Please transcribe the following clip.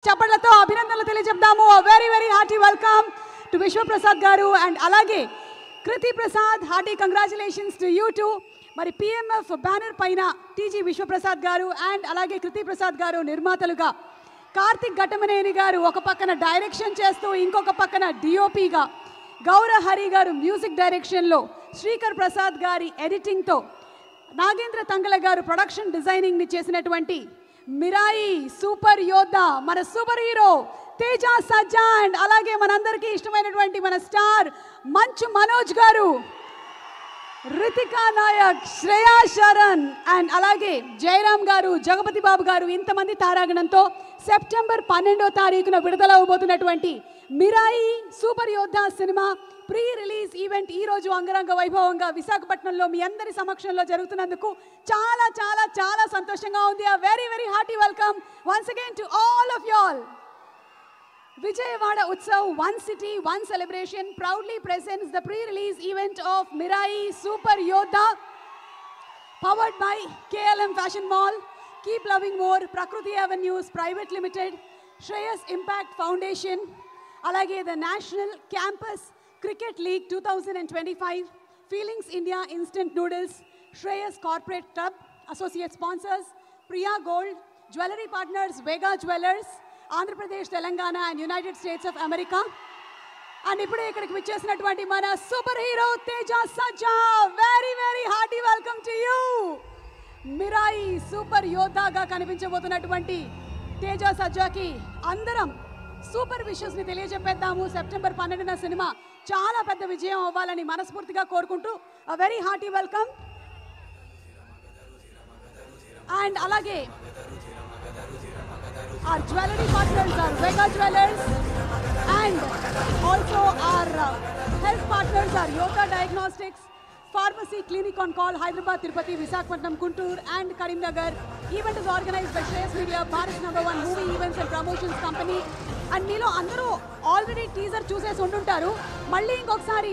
చప్పట్లతో అభినందనలు తెలియజేద్దాము. Very very hearty welcome to Vishwaprasad గారు అండ్ అలాగే Kriti Prasad. Hearty congratulations to you too. మరి పిఎంఎఫ్ బ్యానర్ పైన టీజీ విశ్వప్రసాద్ గారు అండ్ అలాగే కృతి ప్రసాద్ గారు నిర్మాతలుగా, కార్తిక్ ఘటమనేని గారు ఒక పక్కన డైరెక్షన్ చేస్తూ ఇంకొక పక్కన డిఓపిగా, గౌరవ్ హరి గారు మ్యూజిక్ డైరెక్షన్లో, శ్రీకర్ ప్రసాద్ గారి ఎడిటింగ్తో, నాగేంద్ర తంగల గారు ప్రొడక్షన్ డిజైనింగ్ని చేసినటువంటి మిరాయి సూపర్ యోద్ధా మన super hero Teja Sajja and అలాగే మనందరికీ ఇష్టమైనటువంటి మన స్టార్ మంచు మనోజ్ గారు, రితికా నాయక్, శ్రేయా శరణ్ అండ్ అలాగే జయరామ్ గారు, జగపతి బాబు గారు, ఇంతమంది తారాగణంతో సెప్టెంబర్ 12వ తారీఖున విడుదల అవబోతున్నటువంటి మిరాయి సూపర్ యోద్ధా సినిమా ప్రీ రిలీజ్ ఈవెంట్ ఈ రోజు అంగరంగ వైభవంగా విశాఖపట్నంలో మీ అందరి సమక్షంలో జరుగుతున్నందుకు చాలా చాలా చాలా సంతోషంగా ఉంది. Very very hearty welcome once again to all of you all. Vijayawada Utsav, One City, One Celebration proudly presents the pre-release event of Mirai Super Yoddha, powered by KLM Fashion Mall, Keep Loving More, Prakriti Avenues Private Limited, Shreyas Impact Foundation, alage the National Campus Cricket League 2025, Feelings India Instant Noodles, Shreyas Corporate Club, Associate Sponsors, Priya Gold, Jewelry Partners, Vega Jewelers, Andhra Pradesh, Telangana and United States of America. And ipude ikkadiki vichchesinatuvanti mana super hero Teja Sajja, very very hearty welcome to you. Mirai super yoddha ga kaniపించబోతున్నటువంటి తేజ సజ్జాకి అందరం super wishes ని తెలియజెప్పేద్దాము. September 12న cinema చాలా పెద్ద విజయం అవ్వాలని మనస్ఫూర్తిగా కోరుకుంటూ a very hearty welcome. And alage our jewelry partners are Vega Jewelers and also our health partners are Yoga Diagnostics, Pharmacy Clinic on Call, Hyderabad, Tirupati, Visakhapatnam, Guntur and Karimnagar. Event is organized by Shreyas Media, Bharat #1 movie events and promotions company. And meelo andaru already teaser choose chesi untuntaru. Malli inkokasari